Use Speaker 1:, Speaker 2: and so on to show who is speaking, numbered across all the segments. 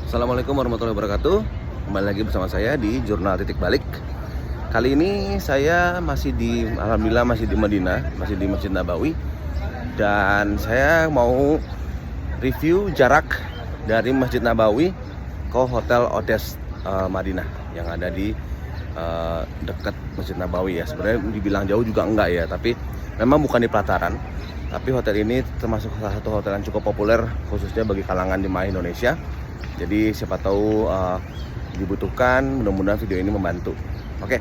Speaker 1: Assalamualaikum warahmatullahi wabarakatuh. Kembali lagi bersama saya di Jurnal Titik Balik. Kali ini saya alhamdulillah masih di Madinah, masih di Masjid Nabawi. Dan saya mau review jarak dari Masjid Nabawi ke Hotel Odes Madinah yang ada di dekat Masjid Nabawi ya. Sebenarnya dibilang jauh juga enggak ya, tapi memang bukan di pelataran. Tapi hotel ini termasuk salah satu hotel yang cukup populer khususnya bagi kalangan jemaah Indonesia. Jadi siapa tahu dibutuhkan, mudah-mudahan video ini membantu. Oke,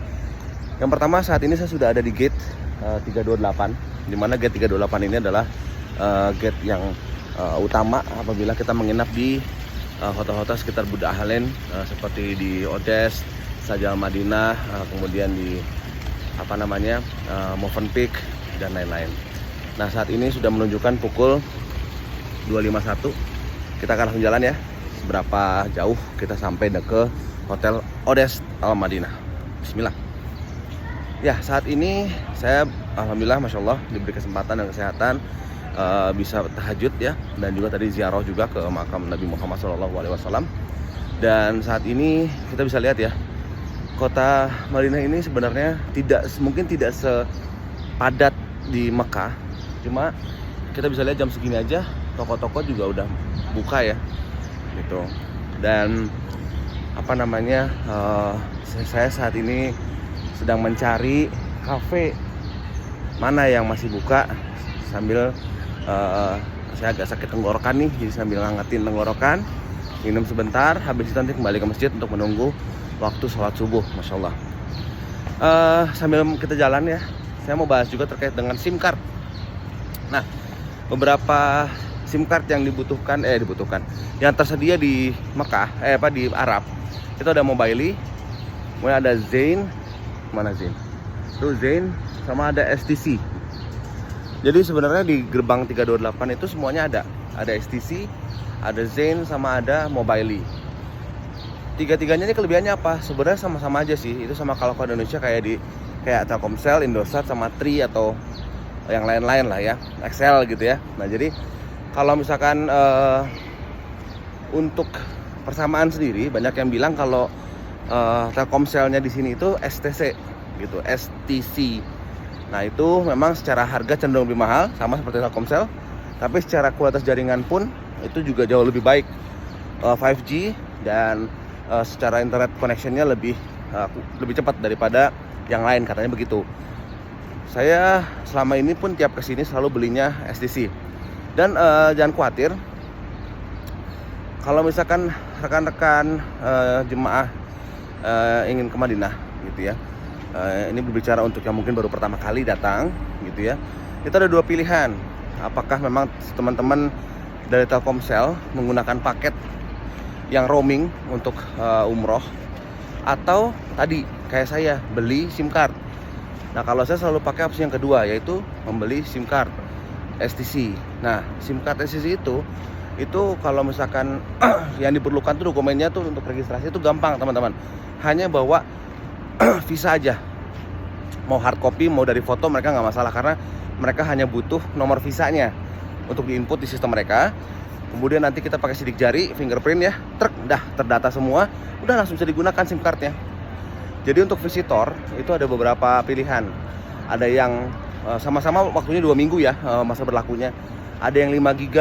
Speaker 1: yang pertama saat ini saya sudah ada di gate 328, di mana gate 328 ini adalah gate yang utama apabila kita menginap di hotel-hotel sekitar Buddha Ahlen seperti di Odes, Sajal Madinah, kemudian di Movenpick dan lain-lain. Nah saat ini sudah menunjukkan pukul 2.51. Kita akan langsung jalan ya. Berapa jauh kita sampai ke Hotel Odes Al Madinah. Bismillah. Ya saat ini saya alhamdulillah masya Allah diberi kesempatan dan kesehatan bisa tahajud ya, dan juga tadi ziarah juga ke makam Nabi Muhammad SAW. Dan saat ini kita bisa lihat ya, kota Madinah ini sebenarnya mungkin tidak sepadat di Mekah, cuma kita bisa lihat jam segini aja toko-toko juga udah buka ya gitu. Dan saya saat ini sedang mencari kafe mana yang masih buka sambil saya agak sakit tenggorokan nih, jadi sambil ngangetin tenggorokan, minum sebentar, habis itu nanti kembali ke masjid untuk menunggu waktu sholat subuh. Masya Allah. Sambil kita jalan ya, saya mau bahas juga terkait dengan SIM card. Nah, beberapa SIM card yang dibutuhkan yang tersedia di Mekah di Arab itu ada Mobily, kemudian ada Zain, itu Zain, sama ada STC. Jadi sebenarnya di gerbang 328 itu semuanya ada STC, ada Zain, sama ada Mobily. Tiga-tiganya ini kelebihannya apa? Sebenarnya sama-sama aja sih. Itu sama kalau ke Indonesia kayak Telkomsel, Indosat, sama Tri atau yang lain-lain lah ya, Excel gitu ya. Nah jadi kalau misalkan untuk persamaan sendiri, banyak yang bilang kalau Telkomselnya di sini itu STC gitu, STC. Nah itu memang secara harga cenderung lebih mahal, sama seperti Telkomsel, tapi secara kualitas jaringan pun itu juga jauh lebih baik, 5G, dan secara internet connectionnya lebih cepat daripada yang lain, katanya begitu. Saya selama ini pun tiap kesini selalu belinya STC. Dan jangan khawatir kalau misalkan rekan-rekan jemaah ingin ke Madinah gitu ya. Ini berbicara untuk yang mungkin baru pertama kali datang gitu ya. Itu ada dua pilihan. Apakah memang teman-teman dari Telkomsel menggunakan paket yang roaming untuk umroh, atau tadi kayak saya beli SIM card. Nah kalau saya selalu pakai opsi yang kedua, yaitu membeli SIM card STC. Nah, SIM card STC itu kalau misalkan yang diperlukan tuh dokumennya tuh untuk registrasi itu gampang teman-teman. Hanya bawa visa aja. Mau hard copy, mau dari foto, mereka nggak masalah, karena mereka hanya butuh nomor visanya untuk diinput di sistem mereka. Kemudian nanti kita pakai sidik jari, fingerprint ya, terdata semua, udah langsung bisa digunakan SIM cardnya. Jadi untuk visitor itu ada beberapa pilihan. Ada yang sama-sama waktunya 2 minggu ya masa berlakunya. Ada yang 5 GB,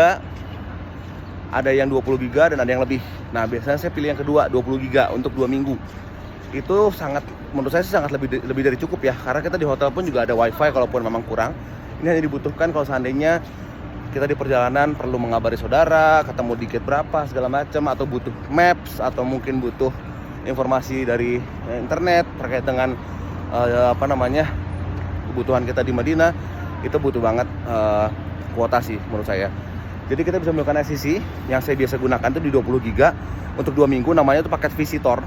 Speaker 1: ada yang 20 GB, dan ada yang lebih. Nah biasanya saya pilih yang kedua, 20 GB untuk 2 minggu. Itu menurut saya sangat lebih dari cukup ya, karena kita di hotel pun juga ada wifi kalaupun memang kurang. Ini hanya dibutuhkan kalau seandainya kita di perjalanan perlu mengabari saudara, ketemu di gate berapa segala macam, atau butuh maps, atau mungkin butuh informasi dari internet terkait dengan kebutuhan kita di Madinah. Itu butuh banget kuota sih menurut saya. Jadi kita bisa menggunakan STC yang saya biasa gunakan itu di 20 GB untuk 2 minggu, namanya itu paket visitor.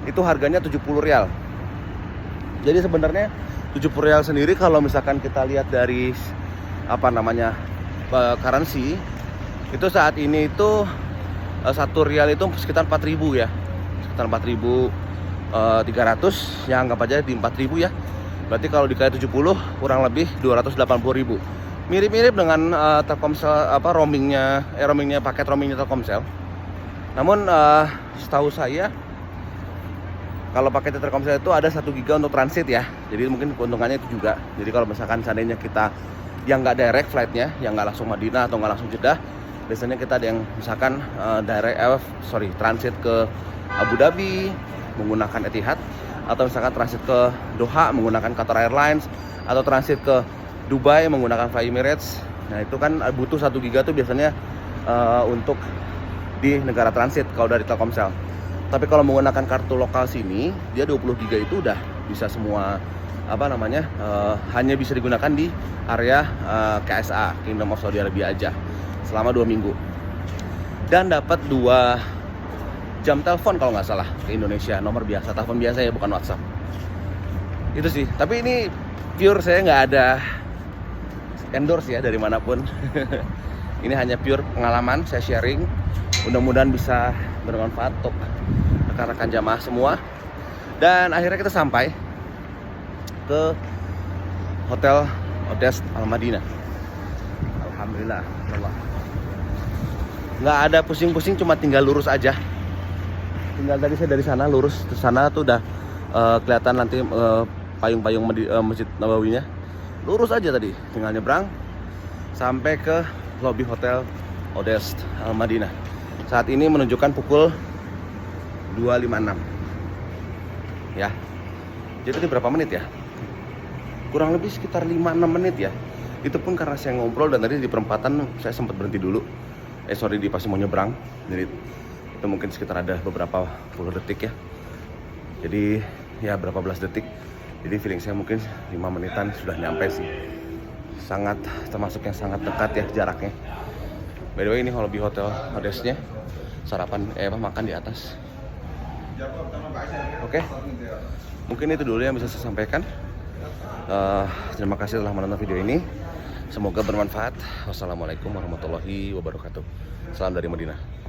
Speaker 1: Itu harganya 70 rial. Jadi sebenarnya 70 rial sendiri kalau misalkan kita lihat dari currency itu saat ini itu 1 rial itu sekitar 4.000 ya. Sekitar 4.300, ya anggap aja di 4.000 ya. Berarti kalau dikali 70 kurang lebih 280.000. Mirip-mirip dengan Telkomsel roamingnya paket roamingnya Telkomsel. Namun setahu saya kalau pakai Telkomsel itu ada 1 giga untuk transit ya. Jadi mungkin keuntungannya itu juga. Jadi kalau misalkan seandainya kita yang nggak direct flightnya, yang nggak langsung Madinah atau nggak langsung Jeddah, biasanya kita ada yang misalkan transit ke Abu Dhabi menggunakan Etihad, atau misalkan transit ke Doha menggunakan Qatar Airlines, atau transit ke Dubai menggunakan Fly Emirates. Nah itu kan butuh 1 giga tuh biasanya untuk di negara transit kalau dari Telkomsel. Tapi kalau menggunakan kartu lokal sini, dia 20 giga itu udah bisa semua hanya bisa digunakan di area KSA, Kingdom of Saudi Arabia aja selama 2 minggu. Dan dapat 2 jam telepon kalau nggak salah ke Indonesia, nomor biasa, telepon biasa ya, bukan WhatsApp. Itu sih. Tapi ini pure, saya nggak ada endorse ya dari manapun. Ini hanya pure pengalaman, saya sharing. Mudah-mudahan bisa bermanfaat untuk rekan-rekan jamaah semua. Dan akhirnya kita sampai ke Hotel Odaish Al Madinah. Alhamdulillah, Allah. Nggak ada pusing-pusing, cuma tinggal lurus aja. Tinggal tadi saya dari sana lurus ke sana tuh udah kelihatan nanti payung-payung Masjid Nabawinya. Lurus aja tadi, tinggal nyebrang sampai ke lobi Hotel Odaish Al Madinah. Saat ini menunjukkan pukul 2.56 ya. Jadi ini berapa menit ya? Kurang lebih sekitar 5-6 menit ya. Itu pun karena saya ngobrol dan tadi di perempatan saya sempat berhenti dulu. Di pas mau nyebrang. Jadi itu mungkin sekitar ada beberapa puluh detik ya. Jadi ya berapa belas detik. Jadi feeling saya mungkin 5 menitan sudah nyampe sih. Termasuk yang sangat dekat ya jaraknya. By the way, ini lobby Hotel Odaish-nya. Makan di atas. Oke. Mungkin itu dulu yang bisa saya sampaikan. Terima kasih telah menonton video ini. Semoga bermanfaat. Wassalamualaikum warahmatullahi wabarakatuh. Salam dari Madinah.